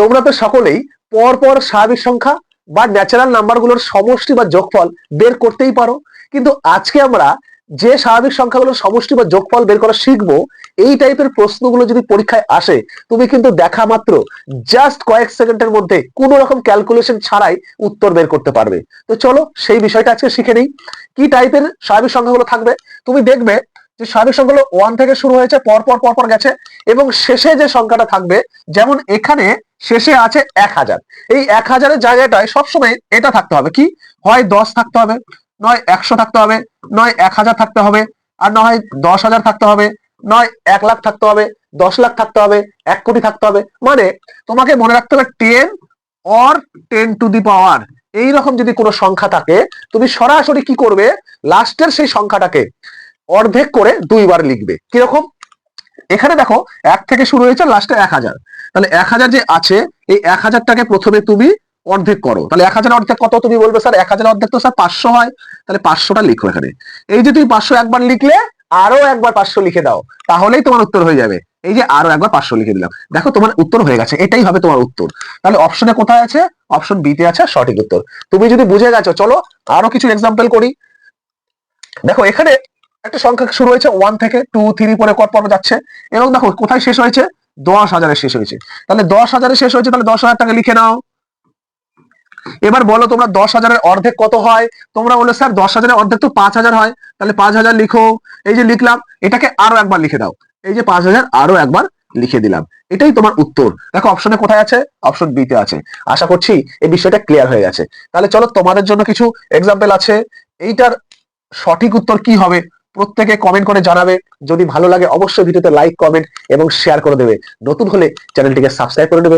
তোমরা তো সকলেই পরপর স্বাভাবিক সংখ্যা বা ন্যাচারাল নাম্বারগুলোর সমষ্টি বা যোগফল বের করতেই পারো, কিন্তু আজকে আমরা যে স্বাভাবিক সংখ্যাগুলোর সমষ্টি বা যোগফল বের করা শিখবো, এই টাইপের প্রশ্নগুলো যদি পরীক্ষায় আসে, তুমি কিন্তু দেখা মাত্র জাস্ট কয়েক সেকেন্ডের মধ্যে কোনো রকম ক্যালকুলেশন ছাড়াই উত্তর বের করতে পারবে। তো চলো সেই বিষয়টা আজকে শিখে নেই। কি টাইপের স্বাভাবিক সংখ্যাগুলো থাকবে? তুমি দেখবে যে স্বাভাবিক সংখ্যাগুলো 1 থেকে শুরু হয়েছে, পরপর পরপর গেছে, এবং শেষে যে সংখ্যাটা থাকবে, যেমন এখানে শেষে আছে 1000, এই 1000-এর জায়গাটায় সবসময় এটা থাকতে হবে, কি হয় 10 থাকতে হবে, নয় 100 থাকতে হবে, নয় 1000 থাকতে হবে, আর না হয় 10,000 থাকতে হবে, নয় 1 লাখ থাকতে হবে, 10 লাখ থাকতে হবে, 1 কোটি থাকতে হবে। মানে তোমাকে মনে রাখতে হবে 10 or 10 to the power এইরকম যদি কোনো সংখ্যা থাকে, তুমি সরাসরি কি করবে, লাস্টের সেই সংখ্যাটাকে অর্ধেক করে 2 বার লিখবে। কিরকম? এখানে দেখো 1 থেকে শুরু হয়েছে, লাস্টে 1000, তাহলে 1000 যে আছে, এই 1000টাকে প্রথমে তুমি অর্ধেক করো। তাহলে 1000 অর্ধেক কত? তুমি বলবে স্যার 1000 অর্ধেক তো স্যার 500 হয়। তাহলে 500টা লিখো এখানে। এই যে তুমি 500 একবার লিখলে, আরো একবার 500 লিখে দাও, তাহলেই তোমার উত্তর হয়ে যাবে। এই যে আরো একবার 500 লিখে দিলাম, দেখো তোমার উত্তর হয়ে গেছে। এটাই হবে তোমার উত্তর। তাহলে অপশনে কোথায় আছে? অপশন বি তে আছে সঠিক উত্তর। তুমি যদি বুঝে গেছো, চলো আরো কিছু এক্সাম্পল করি। দেখো এখানে একটা সংখ্যা শুরু হয়েছে 1 থেকে 2 3 পরে কত পর্ব যাচ্ছে, এবং দেখো কোথায় শেষ হয়েছে? 10,000-এ শেষ হয়েছে। তাহলে 10,000-এ শেষ হয়েছে, তাহলে 10,000 টাকা লিখে নাও। এবার বলো তোমরা 10,000-এর অর্ধেক কত হয়? তোমরা বলো স্যার 10,000-এর অর্ধেক তো 5,000 হয়। তাহলে 5,000 লিখো। এই যে লিখলাম, এটাকে আরো একবার লিখে দাও। এই যে 5,000 আরো একবার লিখে দিলাম। এটাই তোমার উত্তর। দেখো অপশনে কোথায় আছে? অপশন বি তে আছে। আশা করছি এই বিষয়টা ক্লিয়ার হয়ে গেছে। তাহলে চলো তোমাদের জন্য কিছু এক্সাম্পল আছে। এইটার সঠিক উত্তর কি হবে প্রত্যেকে কমেন্ট করে জানাবে। যদি ভালো লাগে অবশ্যই ভিডিওতে লাইক, কমেন্ট এবং শেয়ার করে দেবে। নতুন হলে চ্যানেলটিকে সাবস্ক্রাইব করে দেবে।